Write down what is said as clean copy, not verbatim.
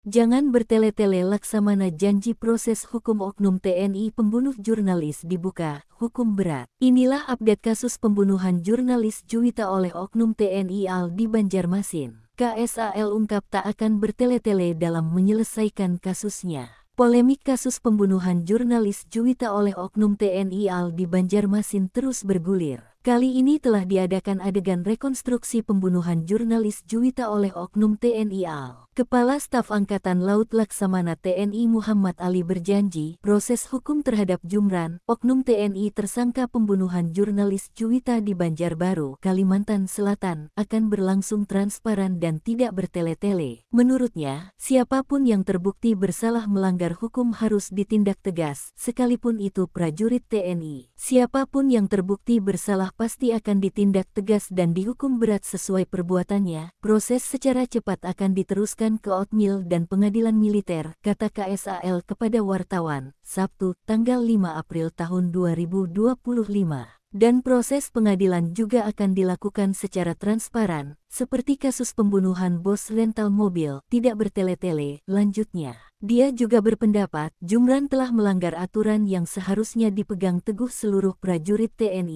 Jangan bertele-tele, Laksamana janji proses hukum oknum TNI pembunuh jurnalis dibuka, hukum berat. Inilah update kasus pembunuhan jurnalis Juwita oleh oknum TNI AL di Banjarmasin. KSAL ungkap tak akan bertele-tele dalam menyelesaikan kasusnya. Polemik kasus pembunuhan jurnalis Juwita oleh oknum TNI AL di Banjarmasin terus bergulir. Kali ini telah diadakan adegan rekonstruksi pembunuhan jurnalis Juwita oleh oknum TNI AL. Kepala Staf Angkatan Laut Laksamana TNI Muhammad Ali berjanji, proses hukum terhadap Jumran, oknum TNI tersangka pembunuhan jurnalis Juwita di Banjarbaru, Kalimantan Selatan, akan berlangsung transparan dan tidak bertele-tele. Menurutnya, siapapun yang terbukti bersalah melanggar hukum harus ditindak tegas, sekalipun itu prajurit TNI. Siapapun yang terbukti bersalah pasti akan ditindak tegas dan dihukum berat sesuai perbuatannya. Proses secara cepat akan diteruskan ke Otmil dan Pengadilan Militer, kata KSAL kepada wartawan, Sabtu, tanggal 5 April tahun 2025. Dan proses pengadilan juga akan dilakukan secara transparan, seperti kasus pembunuhan bos rental mobil, tidak bertele-tele. Lanjutnya, dia juga berpendapat, Jumran telah melanggar aturan yang seharusnya dipegang teguh seluruh prajurit TNI.